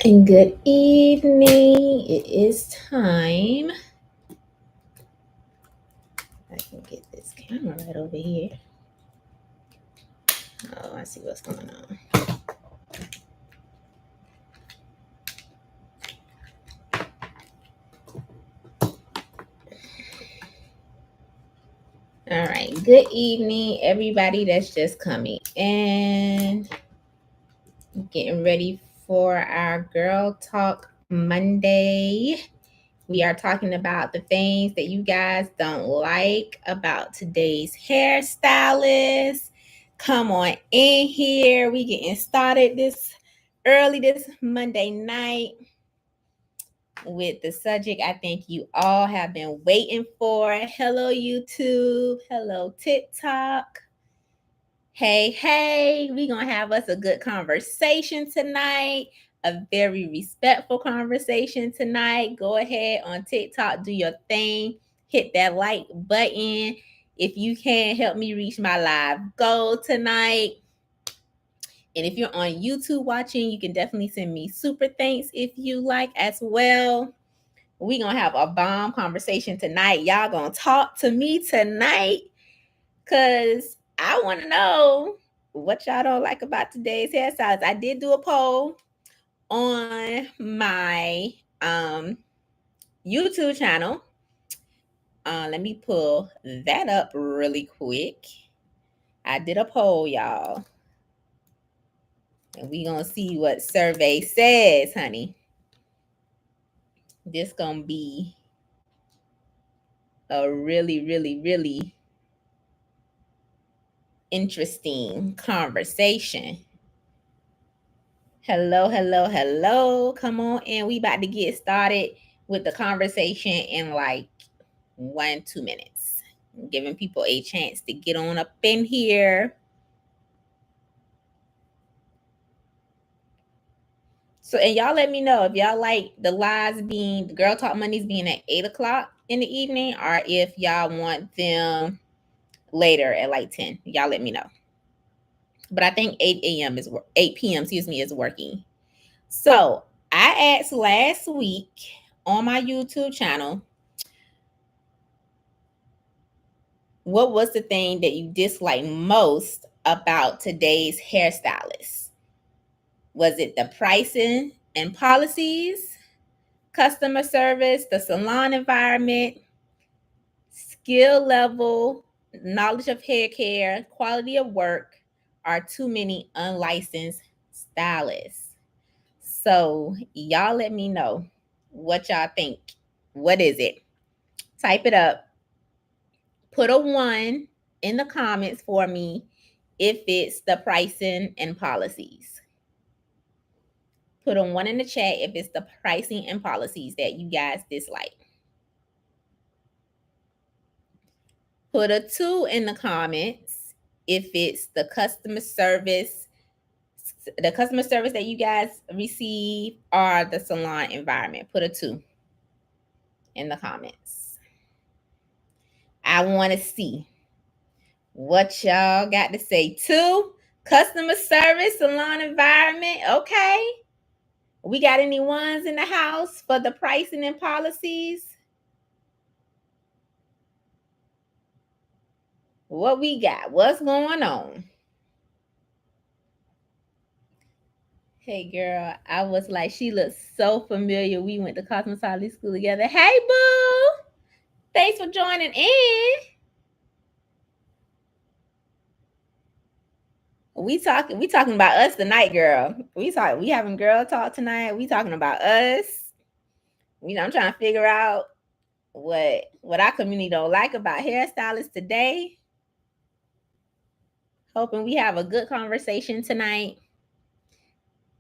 And good evening. It is time. I can get this camera right over here. Oh, I see what's going on. All right. Good evening, everybody that's just coming in. Getting ready for our Girl Talk Monday. We are talking about the things that you guys don't like about today's hairstylist. Come on in here. We getting started this Monday night with the subject I think you all have been waiting for. Hello, YouTube. Hello, TikTok. Hey, we gonna have us a good conversation tonight, a very respectful conversation tonight. Go ahead on TikTok, do your thing, hit that like button. If you can help me reach my live goal tonight. And if you're on YouTube watching, you can definitely send me super thanks if you like as well. We gonna have a bomb conversation tonight. Y'all gonna talk to me tonight because I want to know what y'all don't like about today's hairstyles. I did do a poll on my YouTube channel. Let me pull that up really quick. I did a poll, y'all. And we gonna see what survey says, honey. This gonna be a really interesting conversation. Hello. Come on in. We about to get started with the conversation in like 1-2 minutes. Giving people a chance to get on up in here. So, and y'all let me know if y'all like the Girl Talk Mondays being at 8 o'clock in the evening, or if y'all want them later at like 10. Y'all let me know. But I think 8 p.m. is working. So I asked last week on my YouTube channel, what was the thing that you disliked most about today's hairstylist? Was it the pricing and policies, customer service, the salon environment, skill level, knowledge of hair care, quality of work, or too many unlicensed stylists? So y'all let me know what y'all think. What is it? Type it up. Put a 1 in the comments for me if it's the pricing and policies. Put a 1 in the chat if it's the pricing and policies that you guys dislike. Put a 2 in the comments if it's the customer service that you guys receive, or the salon environment. Put a 2 in the comments. I want to see what y'all got to say. 2, customer service, salon environment. Okay. We got any ones in the house for the pricing and policies? What we got? What's going on? Hey, girl, I was like, she looks so familiar. We went to cosmetology school together. Hey, boo! Thanks for joining in. We talking about us tonight, girl. We having girl talk tonight. We talking about us. I'm trying to figure out what our community don't like about hairstylists today. Hoping we have a good conversation tonight.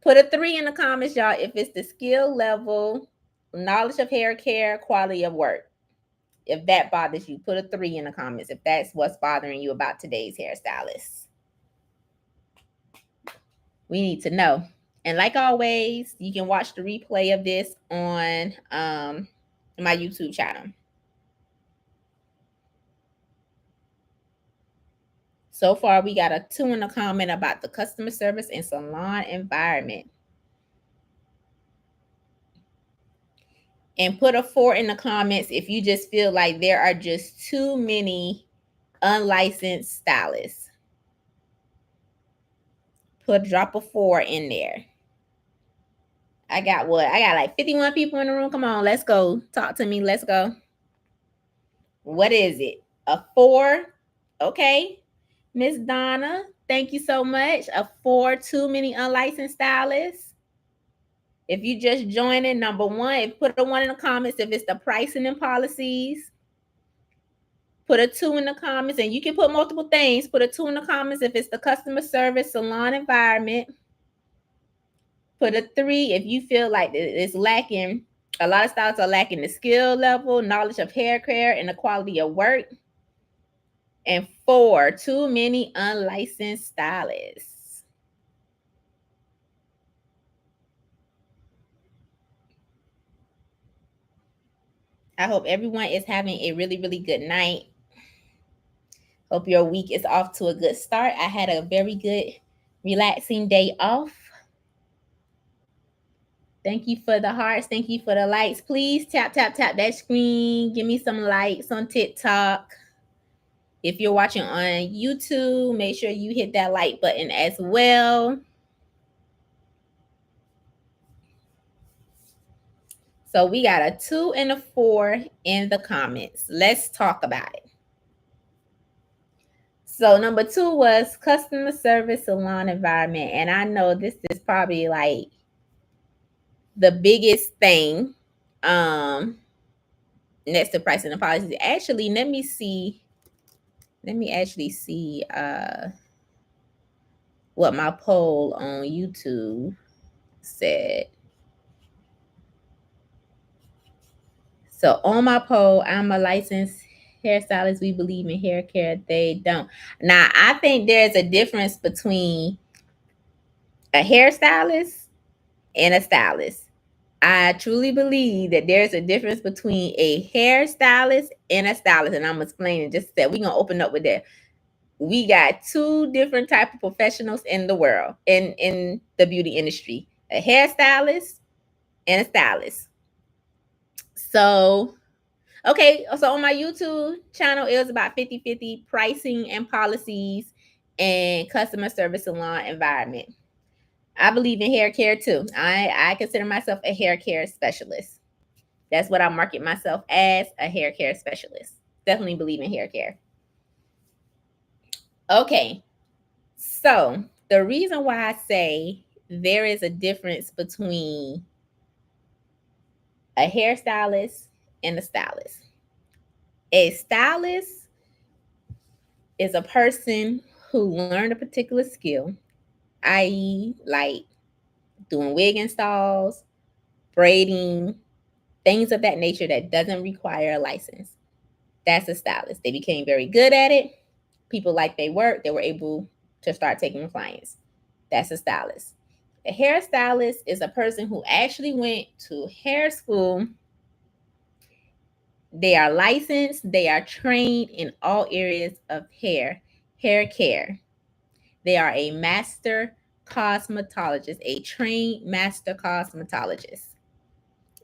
Put a 3 in the comments, y'all, if it's the skill level, knowledge of hair care, quality of work. If that bothers you, put a 3 in the comments if that's what's bothering you about today's hairstylist. We need to know. And like always, you can watch the replay of this on my YouTube channel. So far, we got a 2 in the comment about the customer service and salon environment. And put a 4 in the comments if you just feel like there are just too many unlicensed stylists. Drop a 4 in there. I got what? I got like 51 people in the room. Come on, let's go. Talk to me. Let's go. What is it? A 4? Okay. Miss Donna, thank you so much. A 4, too many unlicensed stylists. If you just joining, number 1, put a 1 in the comments if it's the pricing and policies. Put a 2 in the comments, and you can put multiple things. Put a 2 in the comments if it's the customer service, salon environment. Put a 3 if you feel like it's lacking. A lot of stylists are lacking the skill level, knowledge of hair care, and the quality of work. And 4, too many unlicensed stylists. I hope everyone is having a really, really good night. Hope your week is off to a good start. I had a very good, relaxing day off. Thank you for the hearts. Thank you for the likes. Please tap that screen. Give me some likes on TikTok. If you're watching on YouTube, make sure you hit that like button as well. So we got a 2 and a 4 in the comments. Let's talk about it. So number 2 was customer service salon environment. And I know this is probably like the biggest thing. Next to pricing and policies. Actually, let me actually see what my poll on YouTube said. So on my poll, I'm a licensed hairstylist. We believe in hair care. They don't. Now, I think there's a difference between a hairstylist and a stylist. I truly believe that there's a difference between a hairstylist and a stylist. And I'm explaining just that we're going to open up with that. We got 2 different type of professionals in the world, in the beauty industry, a hairstylist and a stylist. So, okay, so on my YouTube channel, it was about 50-50 pricing and policies and customer service salon environment. I believe in hair care too. I consider myself a hair care specialist. That's what I market myself as, a hair care specialist. Definitely believe in hair care. Okay, so the reason why I say there is a difference between a hairstylist and a stylist. A stylist is a person who learned a particular skill, i.e., like doing wig installs, braiding, things of that nature that doesn't require a license. That's a stylist. They became very good at it. People like they work. They were able to start taking clients. That's a stylist. A hairstylist is a person who actually went to hair school. They are licensed. They are trained in all areas of hair care. They are a master cosmetologist, a trained master cosmetologist.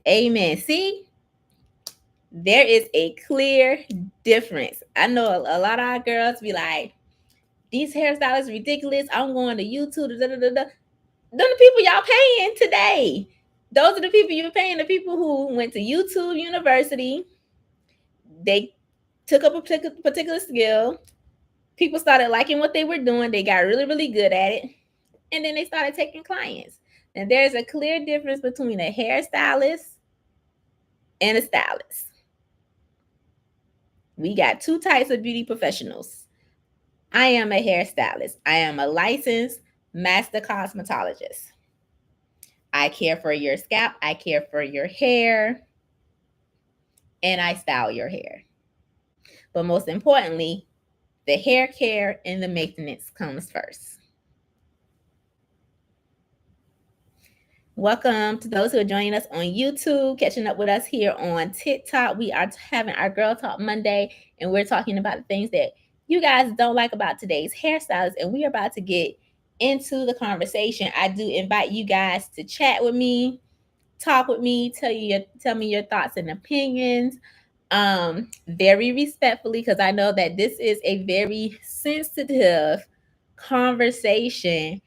Amen. See, there is a clear difference. I know a lot of our girls be like, these hairstylists ridiculous. I'm going to YouTube. Da, da, da, da. Those are the people y'all paying today. Those are the people you're paying, the people who went to YouTube University. They took up a particular skill. People started liking what they were doing. They got really, really good at it. And then they started taking clients. And there's a clear difference between a hairstylist and a stylist. We got 2 types of beauty professionals. I am a hairstylist. I am a licensed master cosmetologist. I care for your scalp. I care for your hair. And I style your hair. But most importantly, the hair care and the maintenance comes first. Welcome to those who are joining us on YouTube, catching up with us here on TikTok. We are having our Girl Talk Monday, and we're talking about the things that you guys don't like about today's hairstyles, and we are about to get into the conversation. I do invite you guys to chat with me. talk with me, tell me your thoughts and opinions. Very respectfully, because I know that this is a very sensitive conversation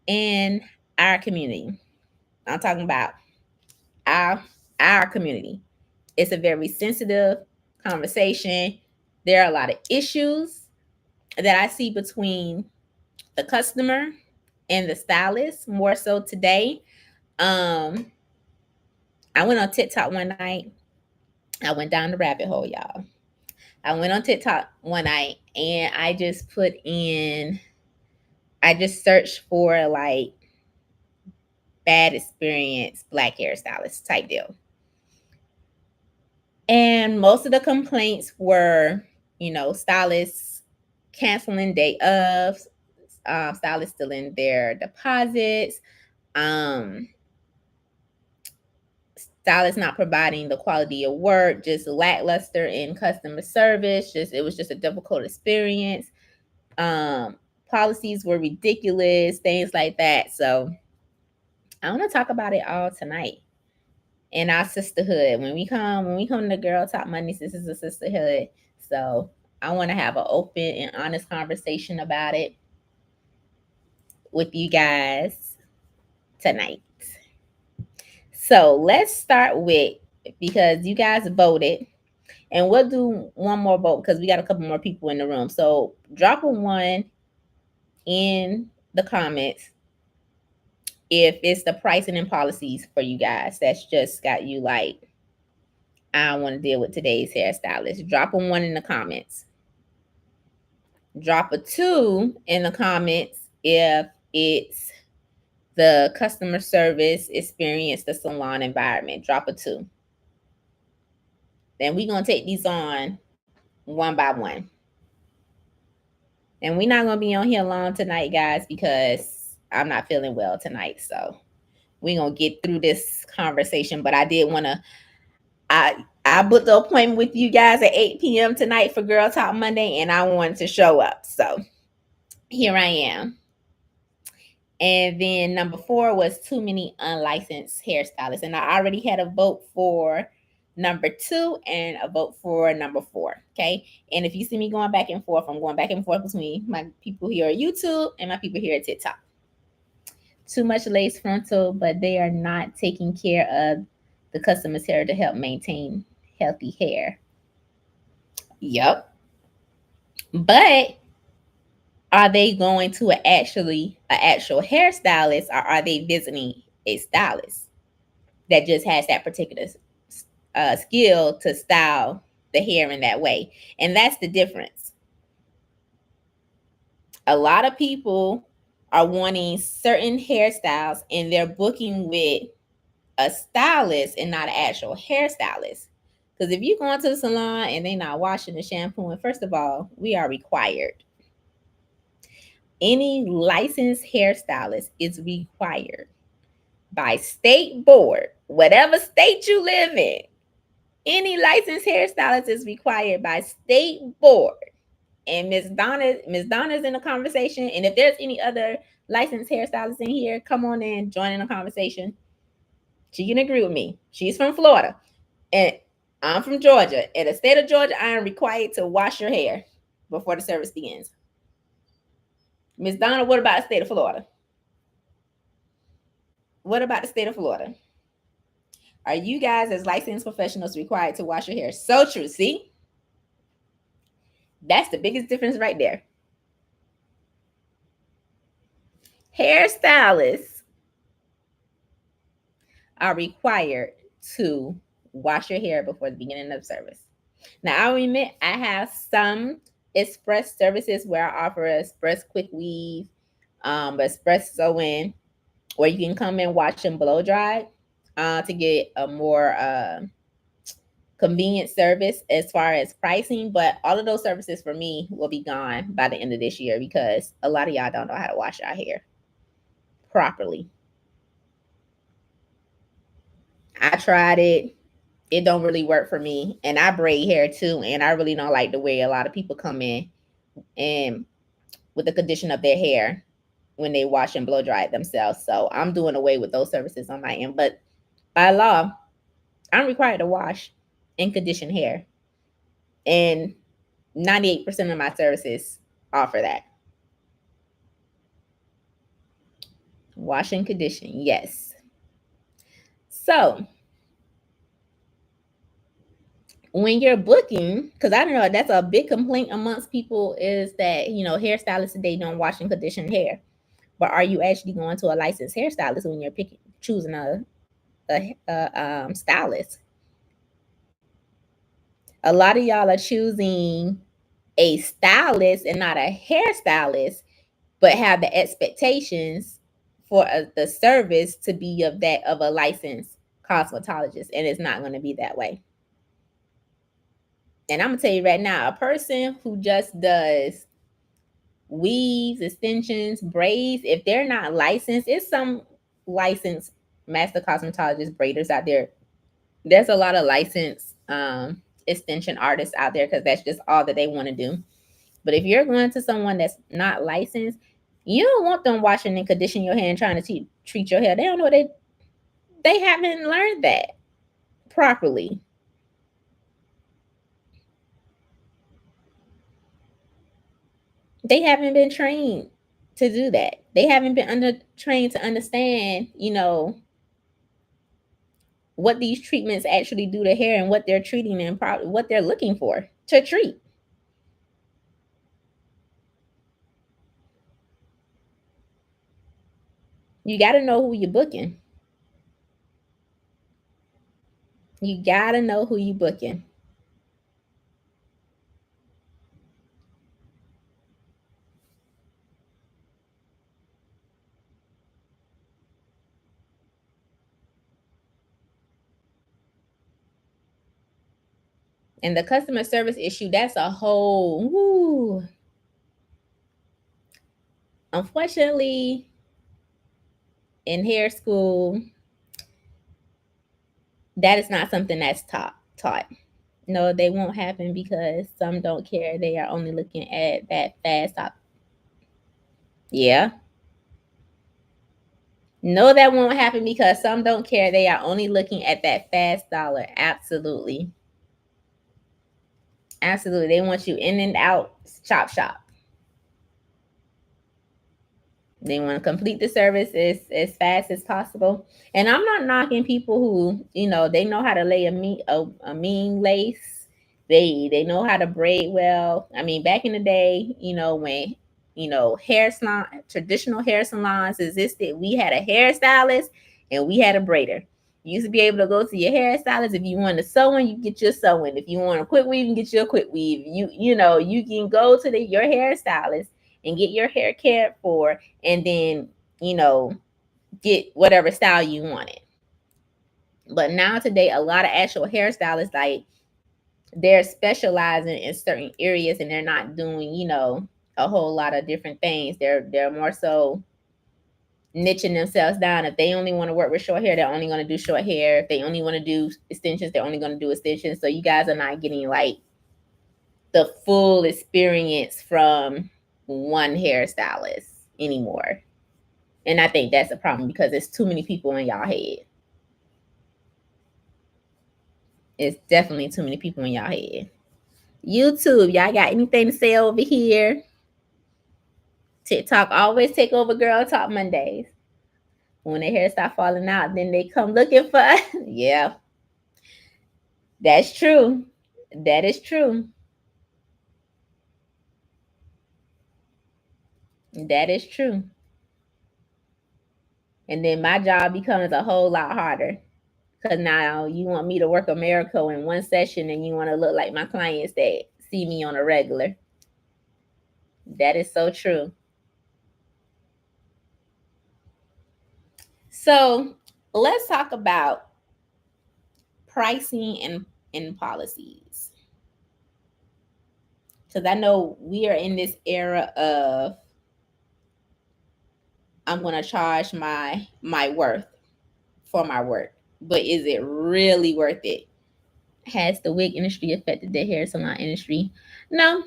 in our community. I'm talking about our our community. It's a very sensitive conversation. There are a lot of issues that I see between the customer and the stylist, more so today. Um, I went on TikTok one night. I went down the rabbit hole, y'all. I went on TikTok one night and I just searched for like bad experience black hairstylist type deal. And most of the complaints were, stylists canceling day of, stylists stealing their deposits, um, stylists not providing the quality of work, just lackluster in customer service. It was just a difficult experience. Um, Policies were ridiculous, things like that. So I want to talk about it all tonight in our sisterhood. When we come to Girl Talk Mondays, this is a sisterhood. So I want to have an open and honest conversation about it with you guys tonight. So let's start with, because you guys voted, and we'll do one more vote because we got a couple more people in the room. So drop a one in the comments if it's the pricing and policies for you guys that's just got you like, I don't want to deal with today's hairstylist. Drop a one in the comments. Drop a two in the comments if it's the customer service experience, the salon environment. Drop a two. Then we're going to take these on one by one. And we're not going to be on here long tonight, guys, because I'm not feeling well tonight. So we're going to get through this conversation. But I did want to, I booked the appointment with you guys at 8 p.m. tonight for Girl Talk Monday, and I wanted to show up. So here I am. And then number 4 was too many unlicensed hairstylists. And I already had a vote for number 2 and a vote for number 4. Okay. And if you see me going back and forth, I'm going back and forth between my people here at YouTube and my people here at TikTok. Too much lace frontal, but they are not taking care of the customer's hair to help maintain healthy hair. Yep. But are they going to an actual hairstylist, or are they visiting a stylist that just has that particular skill to style the hair in that way? And that's the difference. A lot of people are wanting certain hairstyles and they're booking with a stylist and not an actual hairstylist. Because if you go into the salon and they're not washing and shampooing, first of all, we are required. Any licensed hairstylist is required by state board, whatever state you live in. Any licensed hairstylist is required by state board. And Miss Donna's in the conversation. And if there's any other licensed hairstylists in here, come on in, join in the conversation. She can agree with me. She's from Florida, and I'm from Georgia. In the state of Georgia, I am required to wash your hair before the service begins. Miss Donna, what about the state of Florida? What about the state of Florida? Are you guys as licensed professionals required to wash your hair? So true. See? That's the biggest difference right there. Hairstylists are required to wash your hair before the beginning of the service. Now, I'll admit I have some express services where I offer express quick weave, express sew-in, where you can come and watch them blow dry to get a more convenient service as far as pricing. But all of those services for me will be gone by the end of this year because a lot of y'all don't know how to wash your hair properly. I tried it. It don't really work for me. And I braid hair too. And I really don't like the way a lot of people come in and with the condition of their hair when they wash and blow dry it themselves. So I'm doing away with those services on my end. But By law, I'm required to wash and condition hair. And 98% of my services offer that. Wash and condition, yes. So when you're booking, because I don't know, that's a big complaint amongst people is that, hairstylists today don't wash and condition hair. But are you actually going to a licensed hairstylist when you're choosing a stylist? A lot of y'all are choosing a stylist and not a hairstylist, but have the expectations for the service to be of that of a licensed cosmetologist, and it's not going to be that way. And I'm gonna tell you right now, a person who just does weaves, extensions, braids, if they're not licensed, it's some licensed master cosmetologist braiders out there. There's a lot of licensed extension artists out there because that's just all that they want to do. But if you're going to someone that's not licensed, you don't want them washing and conditioning your hair and trying to treat your hair. They don't know they haven't learned that properly. They haven't been trained to do that. They haven't been trained to understand, what these treatments actually do to hair and what they're treating and what they're looking for to treat. You got to know who you're booking. You got to know who you're booking. And the customer service issue, that's a whole, woo. Unfortunately, in hair school, that is not something that's taught. No, they won't happen because some don't care. They are only looking at that fast top. Yeah. No, that won't happen because some don't care. They are only looking at that fast dollar. Absolutely. Absolutely. They want you in and out, chop shop. They want to complete the service as fast as possible. And I'm not knocking people who, they know how to lay a mean lace. They know how to braid well. I mean, back in the day, when hair salon, traditional hair salons existed, we had a hairstylist and we had a braider. You used to be able to go to your hairstylist if you want a sewing, you get your sewing. If you want a quick weave, you get your quick weave. You can go to your hairstylist and get your hair cared for, and then get whatever style you wanted. But now today, a lot of actual hairstylists, like, they're specializing in certain areas and they're not doing a whole lot of different things. They're more so niching themselves down. If they only want to work with short hair, they're only going to do short hair. If they only want to do extensions, they're only going to do extensions. So you guys are not getting like the full experience from one hairstylist anymore. And I think that's a problem because there's too many people in y'all head. It's definitely too many people in y'all head. YouTube, y'all got anything to say over here? TikTok always take over Girl Talk Mondays. When their hair start falling out, then they come looking for yeah. That's true. That is true. That is true. And then my job becomes a whole lot harder. Because now you want me to work a miracle in one session and you want to look like my clients that see me on a regular. That is so true. So let's talk about pricing and policies. Because I know we are in this era of I'm going to charge my worth for my work. But is it really worth it? Has the wig industry affected the hair salon industry? No.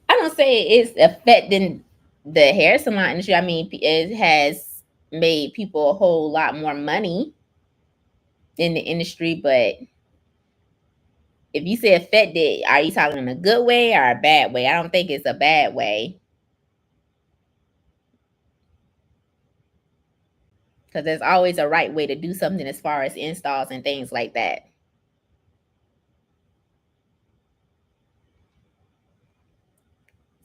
I don't say it's affecting the hair salon industry, I mean, it has made people a whole lot more money in the industry. But if you say affected, are you talking in a good way or a bad way? I don't think it's a bad way, because there's always a right way to do something as far as installs and things like that.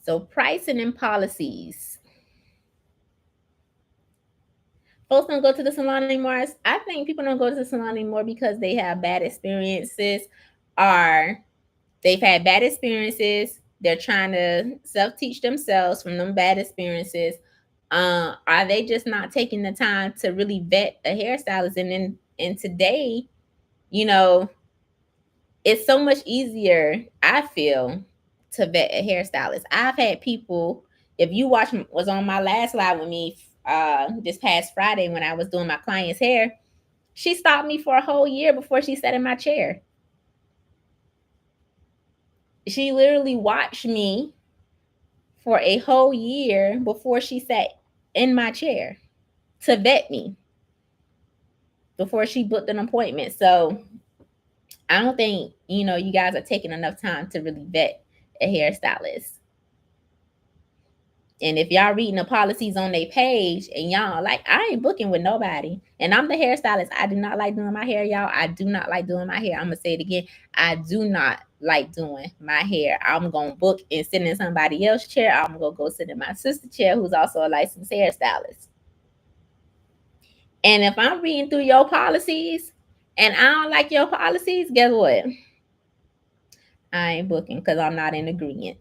So pricing and policies. Folks don't go to the salon anymore. I think people don't go to the salon anymore because they have bad experiences, or they've had bad experiences. They're trying to self-teach themselves from them bad experiences. Are they just not taking the time to really vet a hairstylist? And then and today, you know, it's so much easier, I feel, to vet a hairstylist. I've had people, if you was on my last live with me this past Friday when I was doing my client's hair, she stopped me for a whole year before she sat in my chair. She literally watched me for a whole year before she sat in my chair to vet me before she booked an appointment. So I don't think, you guys are taking enough time to really vet a hairstylist. And if y'all reading the policies on their page and y'all like, I ain't booking with nobody. And I'm the hairstylist. I do not like doing my hair, y'all. I do not like doing my hair. I'm gonna say it again. I do not like doing my hair. I'm gonna book and sit in somebody else's chair. I'm gonna go sit in my sister's chair, who's also a licensed hairstylist. And if I'm reading through your policies and I don't like your policies, guess what? I ain't booking because I'm not in agreement.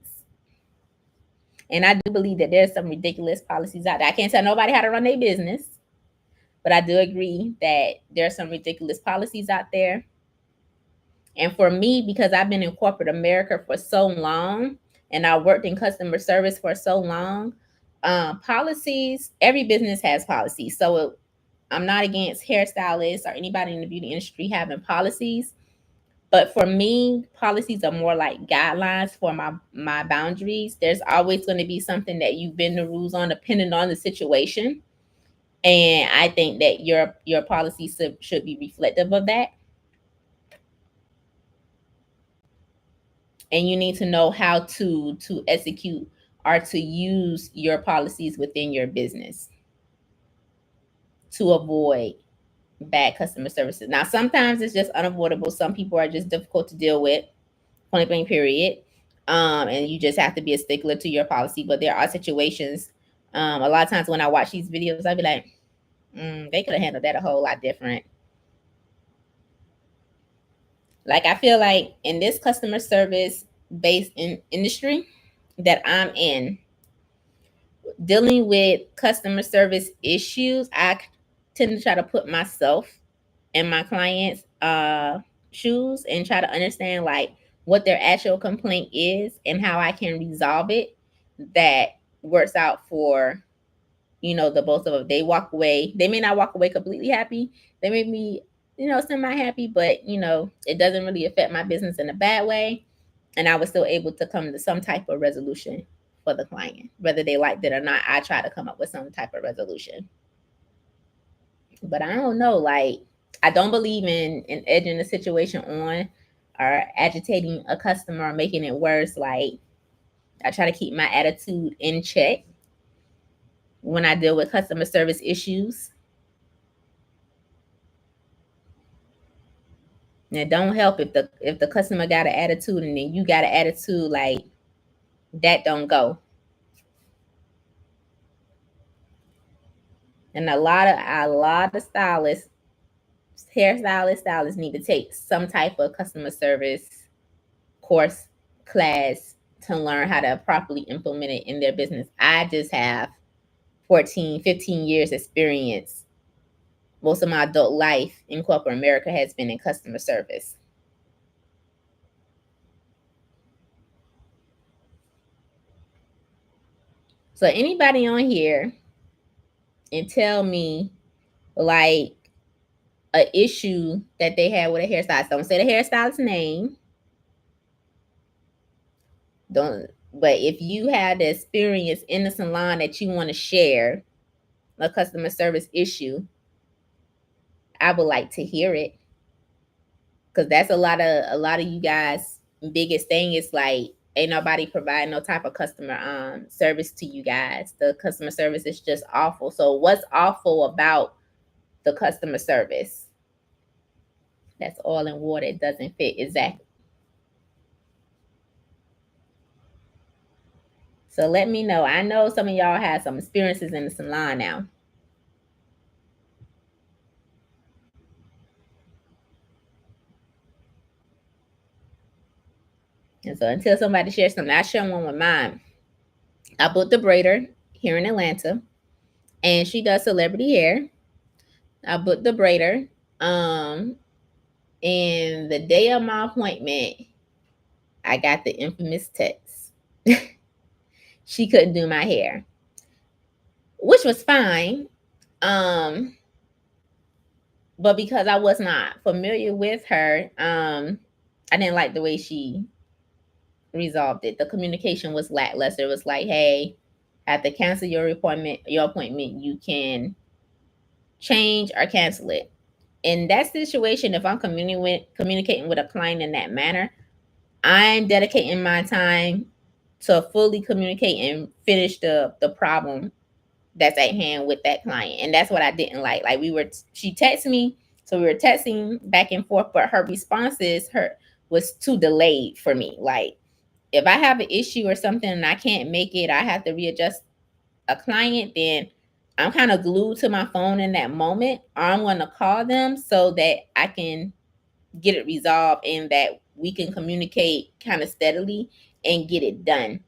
And I do believe that there's some ridiculous policies out there. I can't tell nobody how to run their business, but I do agree that there's some ridiculous policies out there. And for me, because I've been in corporate America for so long and I worked in customer service for so long, policies, every business has policies. So I'm not against hairstylists or anybody in the beauty industry having policies. But for me, policies are more like guidelines for my boundaries. There's always going to be something that you bend the rules on, depending on the situation. And I think that your policy should be reflective of that. And you need to know how to execute or to use your policies within your business to avoid bad customer services. Now, sometimes it's just unavoidable. Some people are just difficult to deal with, point blank period. And you just have to be a stickler to your policy. But there are situations, a lot of times when I watch these videos, I'd be like, they could have handled that a whole lot different. Like, I feel like in this customer service based industry that I'm in, dealing with customer service issues, I tend to try to put myself in my clients' shoes and try to understand like what their actual complaint is and how I can resolve it that works out for the both of them. They walk away. They may not walk away completely happy. They may be semi happy, but it doesn't really affect my business in a bad way, and I was still able to come to some type of resolution for the client, whether they liked it or not. I try to come up with some type of resolution. But I don't know, like, I don't believe in edging the situation on or agitating a customer or making it worse. Like, I try to keep my attitude in check when I deal with customer service issues. And it don't help if the customer got an attitude and then you got an attitude, like, that don't go. And a lot of stylists, stylists need to take some type of customer service course, class, to learn how to properly implement it in their business. I just have 14, 15 years experience. Most of my adult life in corporate America has been in customer service. So anybody on here and tell me like a issue that they had with a hairstylist. Don't say the hairstylist's name. Don't But if you had the experience in the salon that you want to share, a customer service issue, I would like to hear it, because that's a lot of you guys' biggest thing is like ain't nobody providing no type of customer service to you guys. The customer service is just awful. So what's awful about the customer service? That's all in water. It doesn't fit exactly. So let me know. I know some of y'all have some experiences in the salon now. And so until somebody shares something, I share one with mine. I booked a braider here in Atlanta, and she does celebrity hair. I booked the braider. And the day of my appointment, I got the infamous text. She couldn't do my hair, which was fine. Um, but because I was not familiar with her, I didn't like the way she resolved it. The communication was lackluster. It was like, hey, I have to cancel your appointment. Your appointment, you can change or cancel it. In that situation, if I'm communicating with a client in that manner, I'm dedicating my time to fully communicate and finish the problem that's at hand with that client. And that's what I didn't like. Like she texted me, so we were texting back and forth, but her responses her was too delayed for me. Like if I have an issue or something and I can't make it, I have to readjust a client, then I'm kind of glued to my phone in that moment. Or I'm going to call them so that I can get it resolved and that we can communicate kind of steadily and get it done.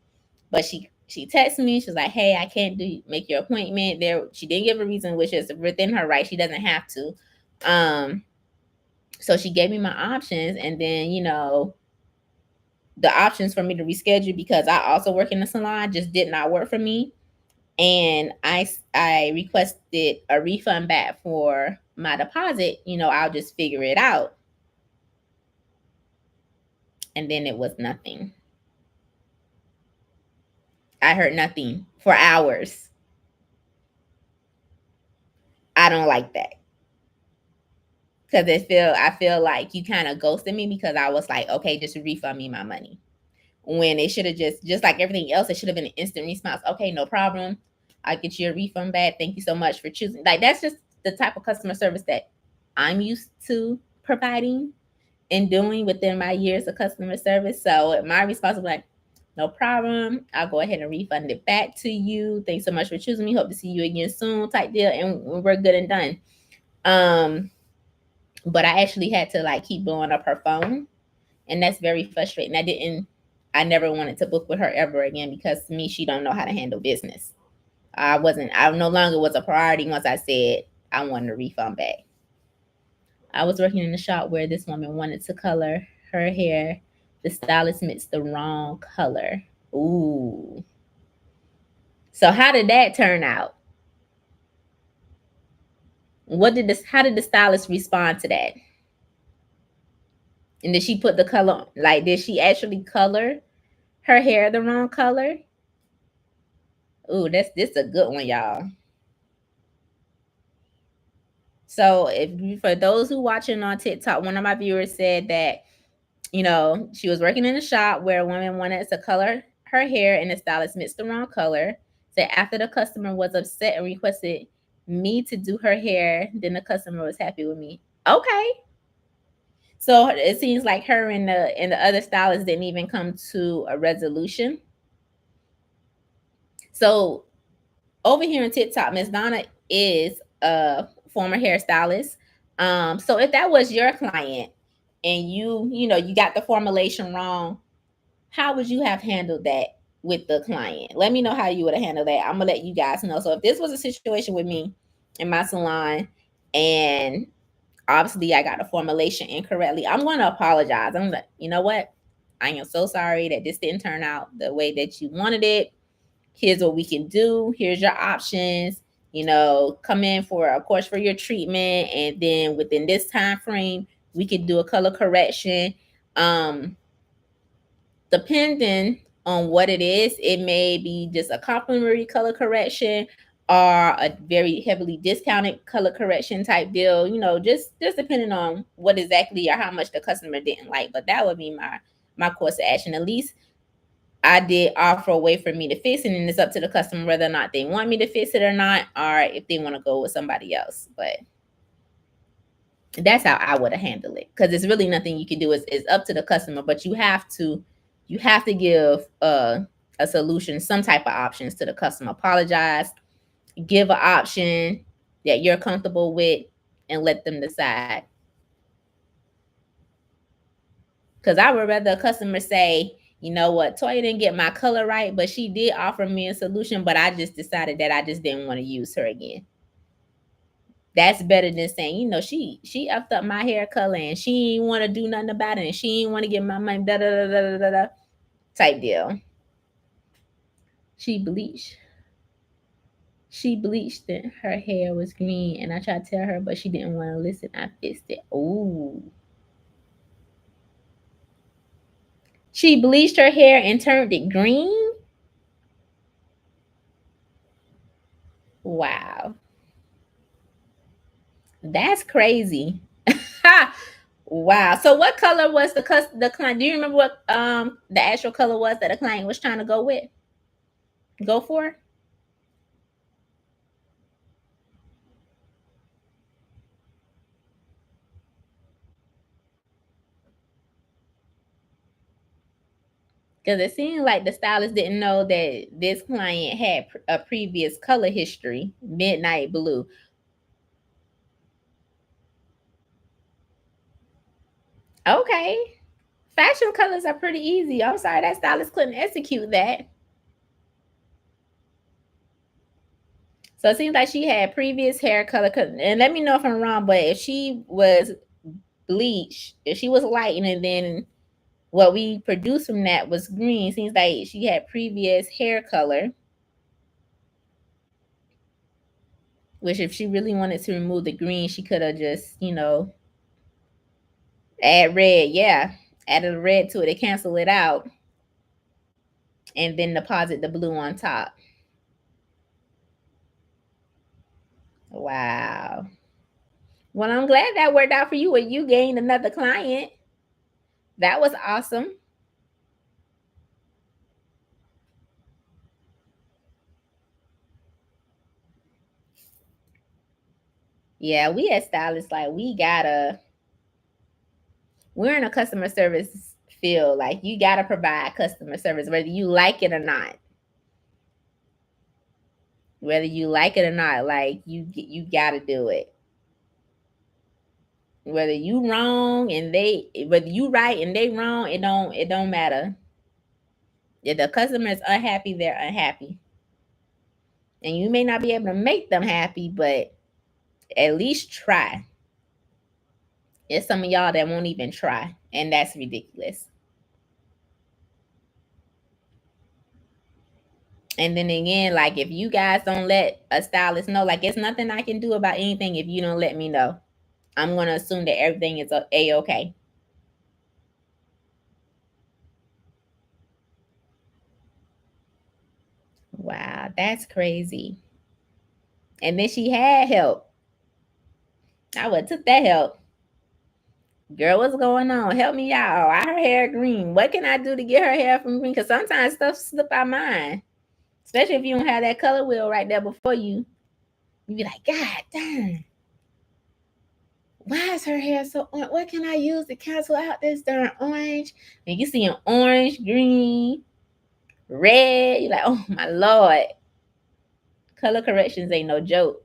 But she texted me. She's like, "Hey, I can't make your appointment." There, she didn't give a reason, which is within her right. She doesn't have to. So she gave me my options, and then the options for me to reschedule, because I also work in the salon, just did not work for me. And I requested a refund back for my deposit. I'll just figure it out. And then it was nothing. I heard nothing for hours. I don't like that, because I feel like you kind of ghosted me, because I was like, okay, just refund me my money. When it should have just like everything else, it should have been an instant response. Okay, no problem. I'll get you a refund back. Thank you so much for choosing. Like that's just the type of customer service that I'm used to providing and doing within my years of customer service. So my response was like, no problem. I'll go ahead and refund it back to you. Thanks so much for choosing me. Hope to see you again soon. Type deal, and we're good and done. But I actually had to like keep blowing up her phone, and that's very frustrating. I never wanted to book with her ever again, because to me, she don't know how to handle business. I no longer was a priority once I said I wanted a refund back. I was working in a shop where this woman wanted to color her hair. The stylist mixed the wrong color. Ooh. So how did that turn out? How did the stylist respond to that? And did she put the color, like did she actually color her hair the wrong color? Ooh, this a good one, y'all. So if for those who watching on TikTok, one of my viewers said that she was working in a shop where a woman wanted to color her hair and the stylist mixed the wrong color. Said after the customer was upset and requested me to do her hair, then the customer was happy with me. Okay. So it seems like her and the other stylist didn't even come to a resolution. So over here in TikTok, Miss Donna is a former hairstylist. So if that was your client and you got the formulation wrong, how would you have handled that with the client? Let me know how you would have handled that. I'm gonna let you guys know. So if this was a situation with me in my salon, and obviously I got the formulation incorrectly, I'm gonna apologize. I'm like, you know what? I am so sorry that this didn't turn out the way that you wanted it. Here's what we can do. Here's your options. Come in for of course for your treatment, and then within this time frame, we could do a color correction. Depending on what it is. It may be just a complimentary color correction or a very heavily discounted color correction type deal, just depending on what exactly or how much the customer didn't like. But that would be my course of action. At least I did offer a way for me to fix it, and it's up to the customer whether or not they want me to fix it or not, or if they want to go with somebody else. But that's how I would have handled it, because it's really nothing you can do. It's up to the customer, but you have to give a solution, some type of options to the customer. Apologize, give an option that you're comfortable with, and let them decide. Because I would rather a customer say, you know what, Toya didn't get my color right, but she did offer me a solution, but I just decided that I just didn't want to use her again. That's better than saying, she upped up my hair color and she ain't want to do nothing about it and she ain't want to get my money, da da da da da da type deal. She bleached. She bleached it. Her hair was green, and I tried to tell her, but she didn't want to listen. I fixed it. Ooh. She bleached her hair and turned it green? Wow. That's crazy. Wow. So what color was the client? Do you remember what the actual color was that the client was trying to go for? Because it seemed like the stylist didn't know that this client had a previous color history, midnight blue. Okay. Fashion colors are pretty easy. I'm sorry that stylist couldn't execute that. So it seems like she had previous hair color. And let me know if I'm wrong, but if she was bleached, if she was light, and then what we produced from that was green, seems like she had previous hair color. Which, if she really wanted to remove the green, she could have just, add red. Yeah, added a red to it to cancel it out, and then deposit the blue on top. Wow. Well, I'm glad that worked out for you and you gained another client. That was awesome. Yeah, we as stylists, like, we're in a customer service field. Like, you gotta provide customer service, whether you like it or not. Whether you like it or not, like, you gotta do it. Whether you wrong and whether you right and they wrong, it don't matter. If the customer is unhappy, they're unhappy. And you may not be able to make them happy, but at least try. It's some of y'all that won't even try, and that's ridiculous. And then again, like, if you guys don't let a stylist know, like, it's nothing I can do about anything if you don't let me know. I'm gonna assume that everything is a-okay. Wow, that's crazy. And then she had help. I would have took that help. Girl, what's going on? Help me out. Her hair green. What can I do to get her hair from green? Because sometimes stuff slip our mind. Especially if you don't have that color wheel right there before you. You be like, God damn. Why is her hair so orange? What can I use to cancel out this darn orange? And you see an orange, green, red. You're like, oh my Lord. Color corrections ain't no joke.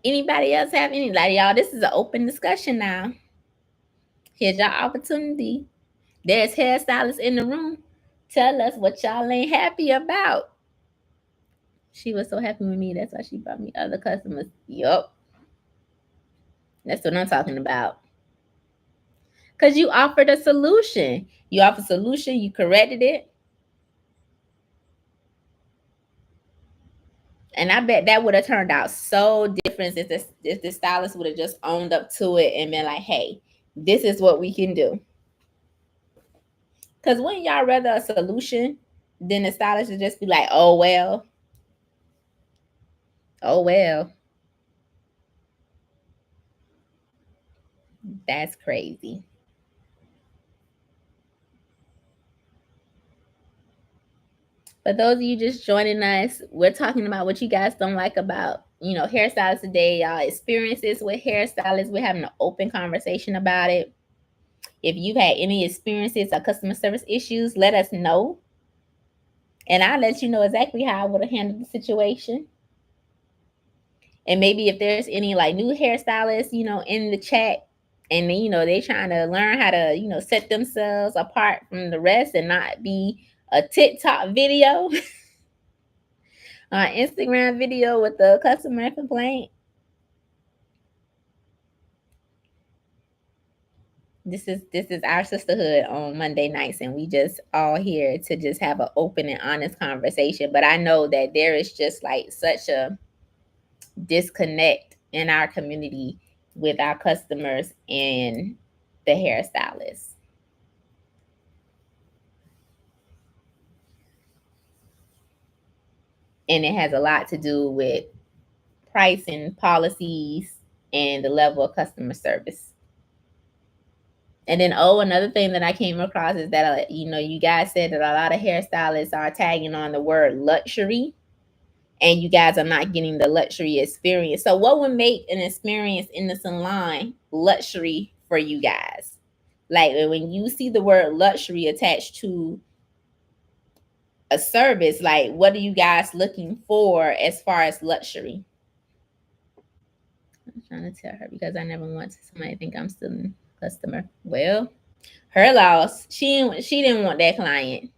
Anybody else have any? Like, y'all, this is an open discussion now. Here's your opportunity. There's hairstylists in the room. Tell us what y'all ain't happy about. She was so happy with me. That's why she brought me other customers. Yup. That's what I'm talking about. Because you offered a solution. You offered a solution. You corrected it. And I bet that would have turned out so different if the stylist would have just owned up to it and been like, hey, this is what we can do. Because wouldn't y'all rather a solution than the stylist to just be like, oh, well, oh, well, that's crazy. For those of you just joining us, we're talking about what you guys don't like about, hairstylists today, y'all experiences with hairstylists. We're having an open conversation about it. If you've had any experiences or customer service issues, let us know. And I'll let you know exactly how I would have handled the situation. And maybe if there's any like new hairstylists, in the chat, and they trying to learn how to, set themselves apart from the rest and not be a TikTok video, Instagram video with the customer complaint. This is our sisterhood on Monday nights, and we just all here to just have an open and honest conversation. But I know that there is just like such a disconnect in our community with our customers and the hairstylists. And it has a lot to do with pricing policies and the level of customer service. And then, another thing that I came across is that, you guys said that a lot of hairstylists are tagging on the word luxury, and you guys are not getting the luxury experience. So what would make an experience in the salon luxury for you guys? Like when you see the word luxury attached to a service, like what are you guys looking for as far as luxury? I'm trying to tell her because I never want somebody to think I'm still a customer. Well, her loss. She didn't want that client.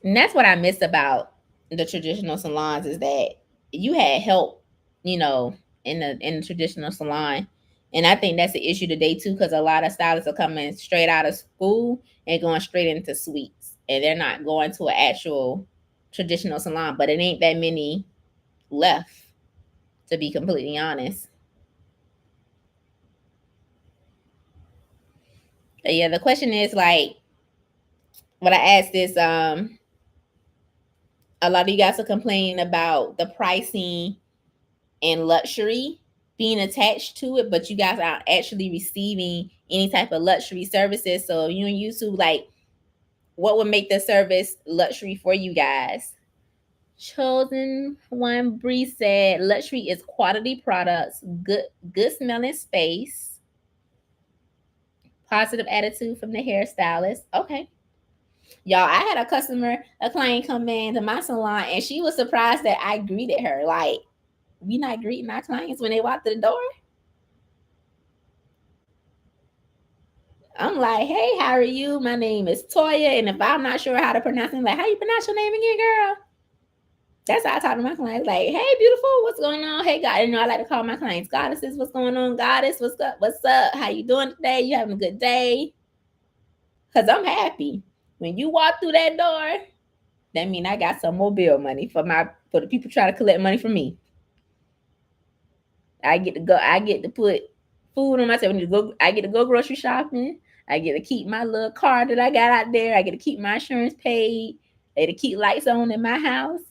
And that's what I miss about the traditional salons is that you had help, in the traditional salon. And I think that's the issue today too, because a lot of stylists are coming straight out of school and going straight into suites. And they're not going to an actual traditional salon, but it ain't that many left, to be completely honest. But yeah, the question is like what I asked is a lot of you guys are complaining about the pricing and luxury being attached to it, but you guys aren't actually receiving any type of luxury services. So you on YouTube, like, what would make the service luxury for you guys? Chosen one Bree said luxury is quality products, good smelling space, positive attitude from the hairstylist. Okay. Y'all, I had a client come in to my salon and she was surprised that I greeted her. Like, we not greeting our clients when they walk through the door. I'm like, hey, how are you? My name is Toya. And if I'm not sure how to pronounce it, like, how you pronounce your name again, girl? That's how I talk to my clients. Like, hey, beautiful, what's going on? Hey, God, I like to call my clients goddesses. What's going on, goddess? What's up? What's up? How you doing today? You having a good day? Because I'm happy. When you walk through that door, that means I got some more bill money for the people trying to collect money from me. I get to put food on myself. I get to go grocery shopping. I get to keep my little car that I got out there. I get to keep my insurance paid. I get to keep lights on in my house.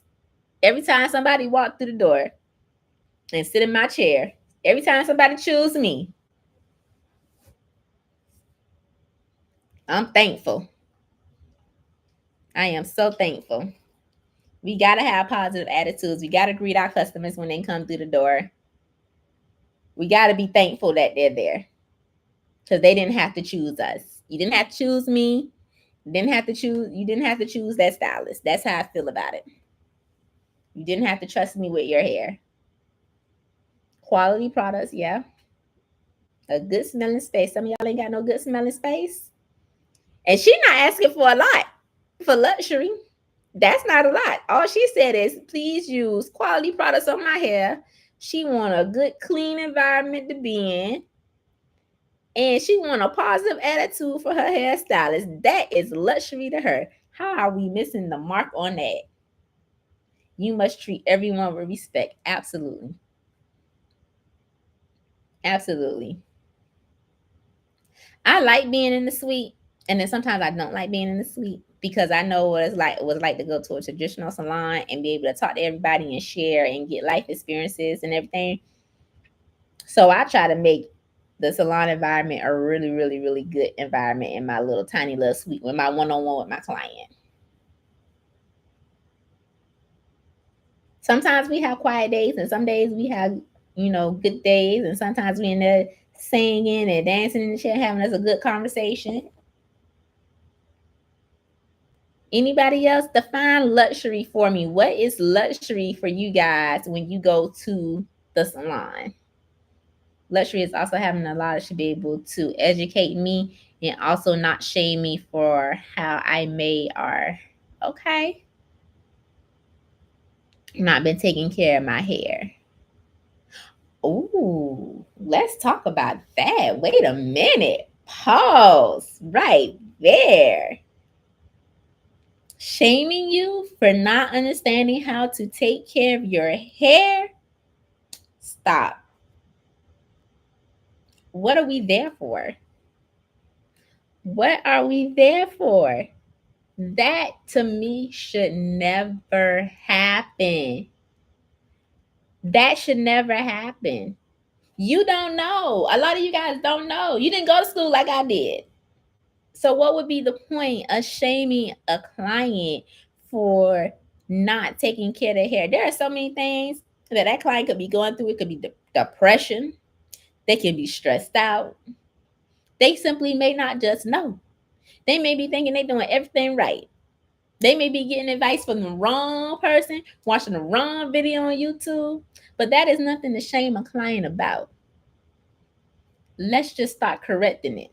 Every time somebody walk through the door and sit in my chair, every time somebody choose me, I'm thankful. I am so thankful. We got to have positive attitudes. We got to greet our customers when they come through the door. We got to be thankful that they're there because they didn't have to choose us. You didn't have to choose me. You didn't have to choose that stylist. That's how I feel about it. You didn't have to trust me with your hair. Quality products, yeah. A good smelling space. Some of y'all ain't got no good smelling space. And she's not asking for a lot for luxury. That's not a lot. All she said is, please use quality products on my hair. She want a good, clean environment to be in. And she want a positive attitude for her hairstylist. That is luxury to her. How are we missing the mark on that? You must treat everyone with respect. Absolutely. Absolutely. I like being in the suite, and then sometimes I don't like being in the suite because I know what it's like. It was like to go to a traditional salon and be able to talk to everybody and share and get life experiences and everything. So I try to make the salon environment a really, really, really good environment in my little tiny little suite with my one-on-one with my client. Sometimes we have quiet days, and some days we have, good days, and sometimes we end up singing and dancing in the chair, having us a good conversation. Anybody else define luxury for me? What is luxury for you guys when you go to the salon? Luxury is also having a lot to be able to educate me and also not shame me for how I made or okay, not been taking care of my hair. Ooh, let's talk about that. Wait a minute. Pause right there. Shaming you for not understanding how to take care of your hair? Stop. What are we there for? What are we there for? That to me should never happen. That should never happen. You don't know. A lot of you guys don't know. You didn't go to school like I did. So, what would be the point of shaming a client for not taking care of their hair? There are so many things that client could be going through. It could be depression. They can be stressed out. They simply may not just know. They may be thinking they're doing everything right. They may be getting advice from the wrong person, watching the wrong video on YouTube, but that is nothing to shame a client about. Let's just start correcting it.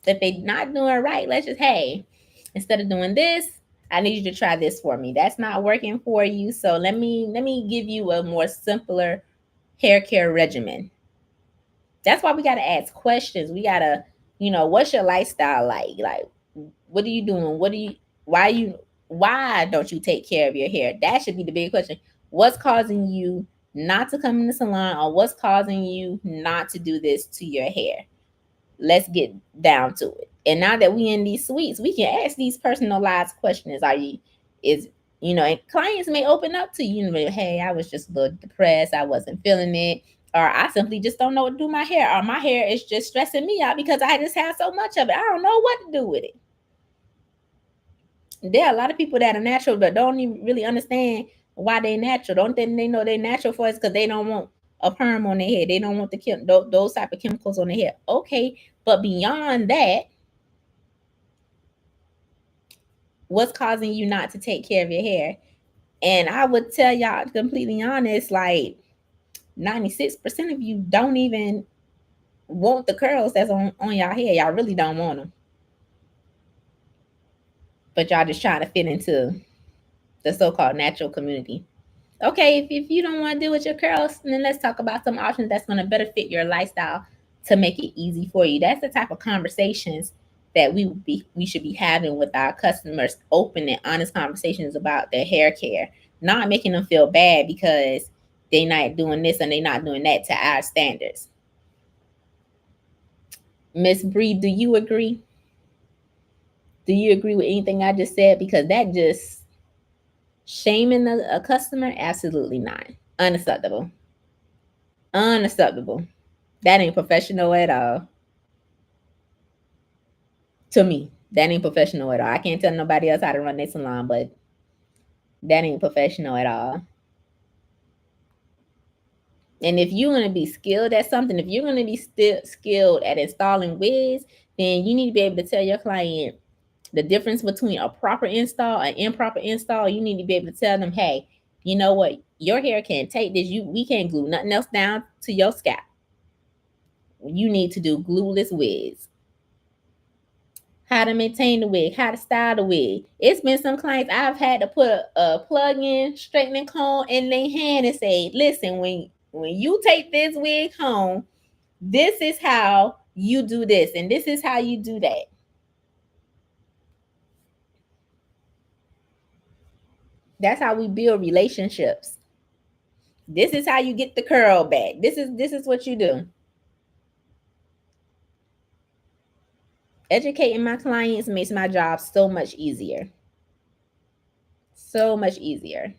If they're not doing right, let's just, hey, instead of doing this, I need you to try this for me. That's not working for you. So let me give you a more simpler hair care regimen. That's why we gotta ask questions. We gotta, what's your lifestyle like? Like, what are you doing? Why don't you take care of your hair? That should be the big question. What's causing you not to come in the salon, or what's causing you not to do this to your hair? Let's get down to it. And now that we in these suites, we can ask these personalized questions. And clients may open up to you, hey, I was just a little depressed. I wasn't feeling it. Or I simply just don't know what to do with my hair. Or my hair is just stressing me out because I just have so much of it. I don't know what to do with it. There are a lot of people that are natural but don't even really understand why they're natural. Don't think they know they're natural for us because they don't want a perm on their head. They don't want those type of chemicals on their hair. Okay, but beyond that, what's causing you not to take care of your hair? And I would tell y'all completely honest, like 96% of you don't even want the curls that's on y'all hair. Y'all really don't want them. But y'all just trying to fit into the so-called natural community. Okay, if you don't want to deal with your curls, then let's talk about some options that's going to better fit your lifestyle to make it easy for you. That's the type of conversations that we should be having with our customers, open and honest conversations about their hair care, not making them feel bad because they're not doing this and they're not doing that to our standards. Miss Bree, do you agree? Do you agree with anything I just said? Because that just shaming a customer, absolutely not. Unacceptable. Unacceptable. That ain't professional at all. To me, that ain't professional at all. I can't tell nobody else how to run their salon, but that ain't professional at all. And if you're going to be skilled at something, if you're going to be still skilled at installing wigs, then you need to be able to tell your client the difference between a proper install and improper install. You need to be able to tell them, hey, you know what? Your hair can't take this. We can't glue nothing else down to your scalp. You need to do glueless wigs. How to maintain the wig, how to style the wig. It's been some clients I've had to put a plug-in straightening comb in their hand and say, listen, when you take this wig home, this is how you do this and this is how you do that. That's how we build relationships. This is how you get the curl back. This is what you do. Educating my clients makes my job so much easier. So much easier.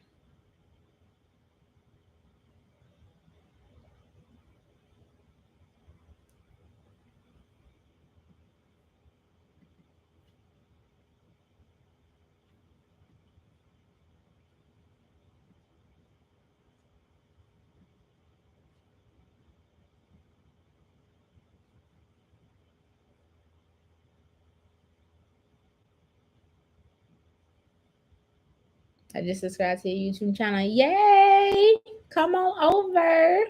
I just subscribed to your YouTube channel. Yay! Come on over.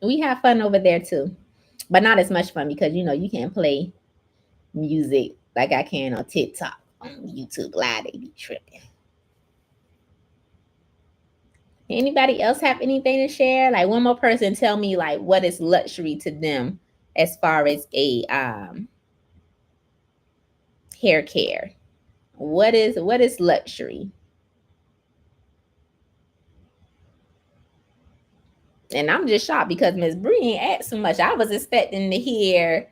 We have fun over there too, but not as much fun because you can't play music like I can on TikTok. On YouTube Live, they be tripping. Anybody else have anything to share? Like one more person tell me like what is luxury to them as far as a hair care. What is luxury? And I'm just shocked because Miss Bree ain't asked so much. I was expecting to hear,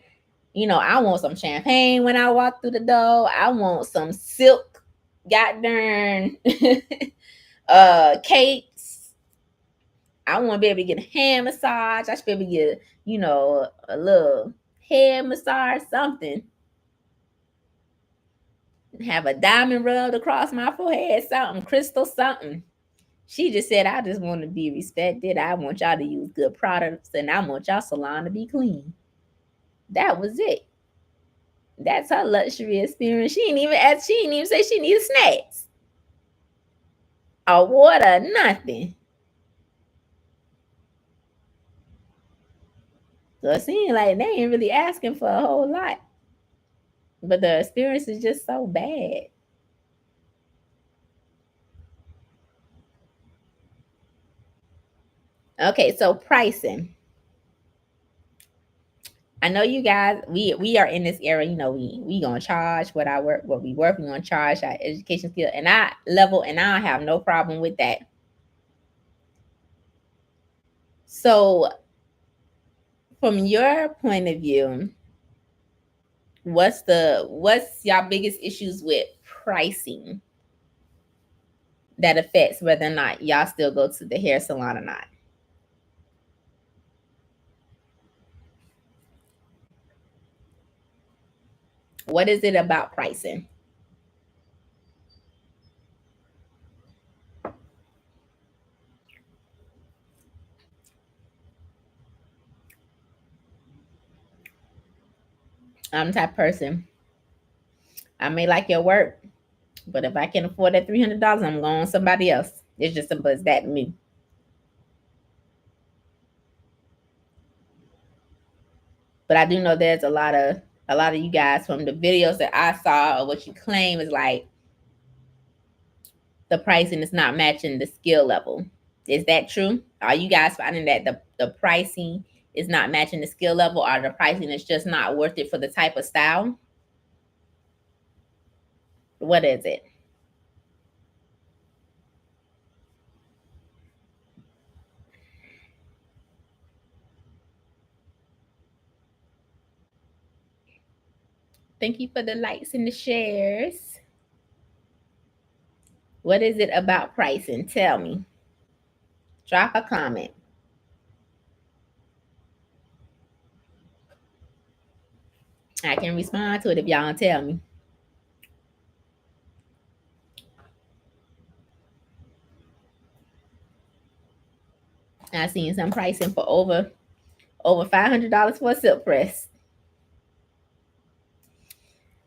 I want some champagne when I walk through the door. I want some silk, goddamn, cakes. I want to be able to get a hand massage. I should be able to get, a little head massage, something. Have a diamond rubbed across my forehead, something, crystal, something. She just said, I just want to be respected. I want y'all to use good products and I want y'all salon to be clean. That was it. That's her luxury experience. She didn't even ask, she didn't even say she needed snacks. Or water, nothing. So it seemed like they ain't really asking for a whole lot. But the experience is just so bad. Okay, so pricing. I know you guys, we are in this era, we gonna charge what we work, we gonna charge our education skill and I level, and I have no problem with that. So from your point of view, what's your biggest issues with pricing that affects whether or not y'all still go to the hair salon or not? What is it about pricing? I'm the type of person, I may like your work, but if I can afford that $300, I'm going on somebody else. It's just simple as that to me. But I do know there's a lot of you guys from the videos that I saw, or what you claim is like the pricing is not matching the skill level. Is that true? Are you guys finding that the pricing is not matching the skill level, or the pricing is just not worth it for the type of style? What is it? Thank you for the likes and the shares. What is it about pricing? Tell me. Drop a comment. I can respond to it if y'all don't tell me. I seen some pricing for over $500 for a silk press.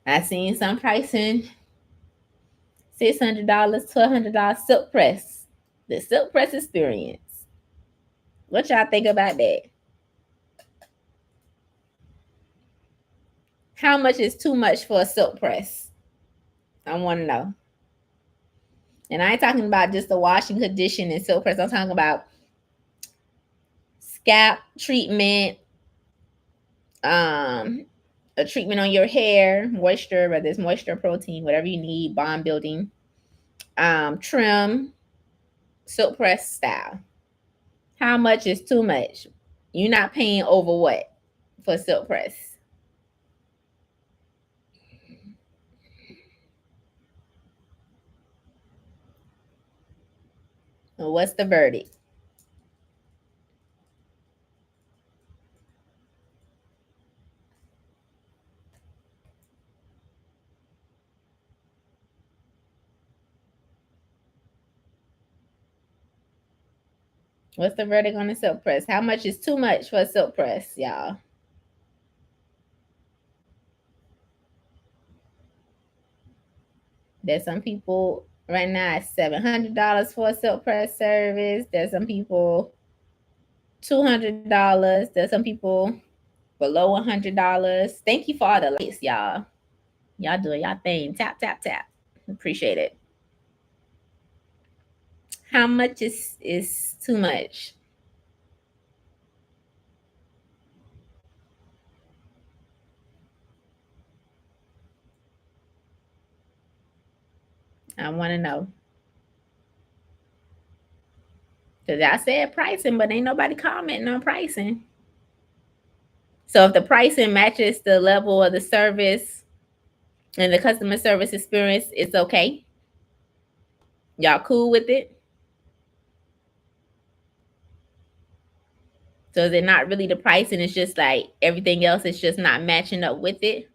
I seen some pricing $600, $1,200 silk press. The silk press experience. What y'all think about that? How much is too much for a silk press? I want to know. And I ain't talking about just the washing condition and silk press. I'm talking about scalp treatment, um, a treatment on your hair, moisture, whether it's moisture, protein, whatever you need, bond building, trim, silk press style. How much is too much? You're not paying over what? for silk press? What's the verdict? What's the verdict on the silk press? How much is too much for a silk press, y'all? There's some people right now at $700 for a silk press service. There's some people $200. There's some people below $100. Thank you for all the likes, y'all. Y'all doing y'all thing. Tap, tap, tap. Appreciate it. How much is too much? I want to know. Because I said pricing, but ain't nobody commenting on pricing. So if the pricing matches the level of the service and the customer service experience, it's okay. Y'all cool with it? So is it not really the price and it's just like everything else is just not matching up with it?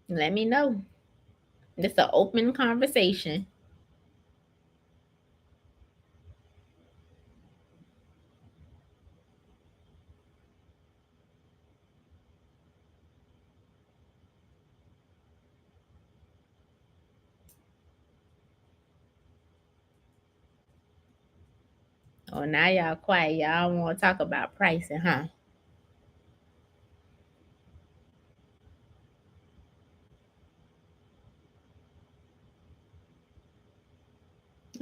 Let me know. It's an open conversation. Oh, now y'all quiet. Y'all want to talk about pricing, huh?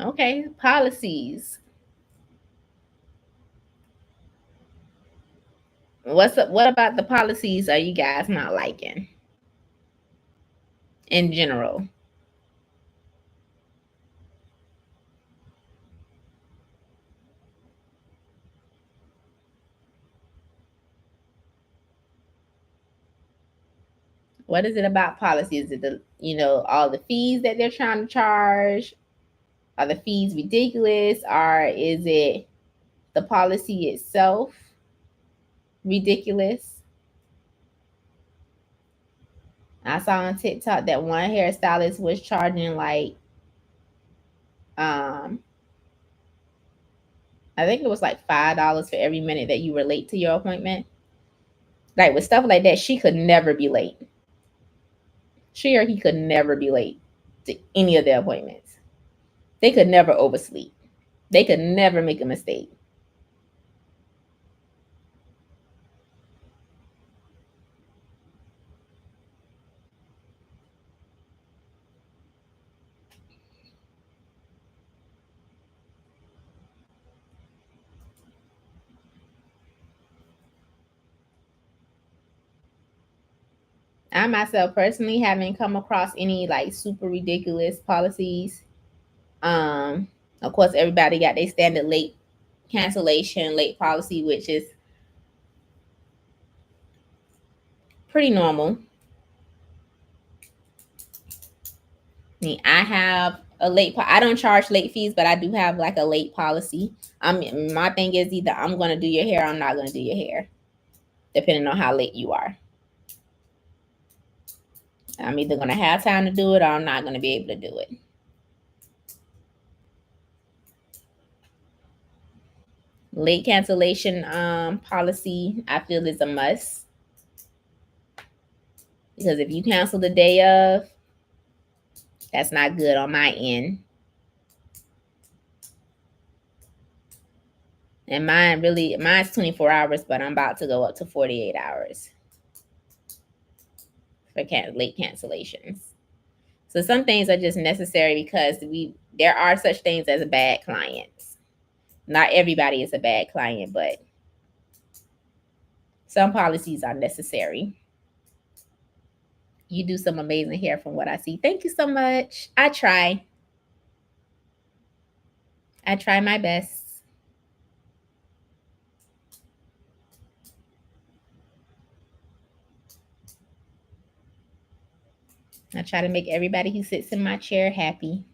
Okay, policies. What's up? What about the policies are you guys not liking in general? What is it about policy? Is it the all the fees that they're trying to charge? Are the fees ridiculous? Or is it the policy itself ridiculous? I saw on TikTok that one hairstylist was charging like um I think it was like $5 for every minute that you were late to your appointment. Like with stuff like that, she could never be late. She or he could never be late to any of their appointments. They could never oversleep. They could never make a mistake. I myself personally haven't come across any like super ridiculous policies. Um, of course, everybody got their standard late cancellation, late policy, which is pretty normal. I have a I don't charge late fees, but I do have like a late policy. My thing is either I'm gonna do your hair, or I'm not gonna do your hair, depending on how late you are. I'm either gonna have time to do it or I'm not gonna be able to do it. Late cancellation policy, I feel is a must, because if you cancel the day of, that's not good on my end. And mine's 24 hours, but I'm about to go up to 48 hours for late cancellations. So some things are just necessary because there are such things as bad clients. Not everybody is a bad client, but some policies are necessary. You do some amazing hair from what I see. Thank you so much. I try. I try my best. I try to make everybody who sits in my chair happy.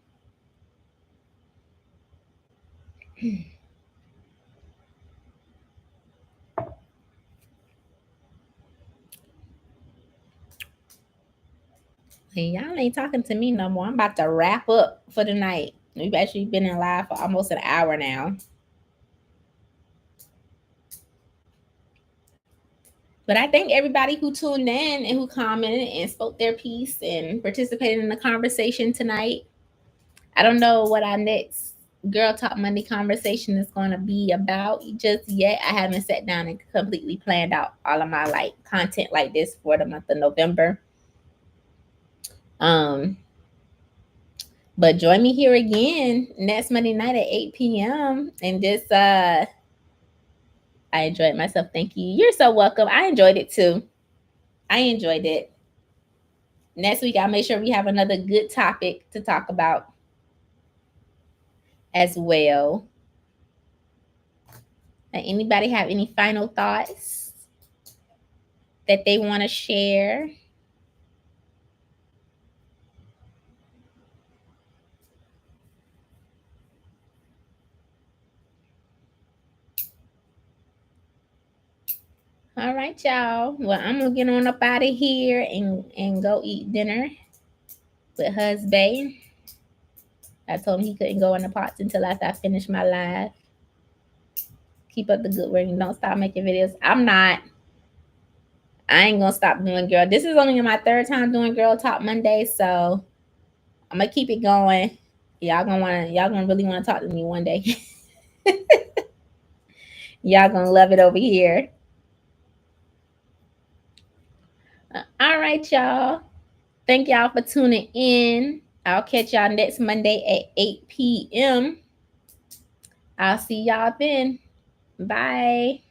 Hey, y'all ain't talking to me no more. I'm about to wrap up for the night. We've actually been in live for almost an hour now. But I thank everybody who tuned in and who commented and spoke their piece and participated in the conversation tonight. I don't know what our next Girl Talk Monday conversation is going to be about just yet. I haven't sat down and completely planned out all of my like content like this for the month of November. But join me here again next Monday night at 8 p.m. and just I enjoyed myself. Thank you. You're so welcome. I enjoyed it too. I enjoyed it. Next week, I'll make sure we have another good topic to talk about as well. Anybody have any final thoughts that they want to share? All right, y'all. Well, I'm gonna get on up out of here and go eat dinner with husband. I told him he couldn't go in the pots until after I finish my live. Keep up the good work and don't stop making videos. I ain't gonna stop doing girl. This is only my third time doing Girl Talk Monday, so I'm gonna keep it going. Y'all gonna really want to talk to me one day. Y'all gonna love it over here. All right, y'all. Thank y'all for tuning in. I'll catch y'all next Monday at 8 p.m. I'll see y'all then. Bye.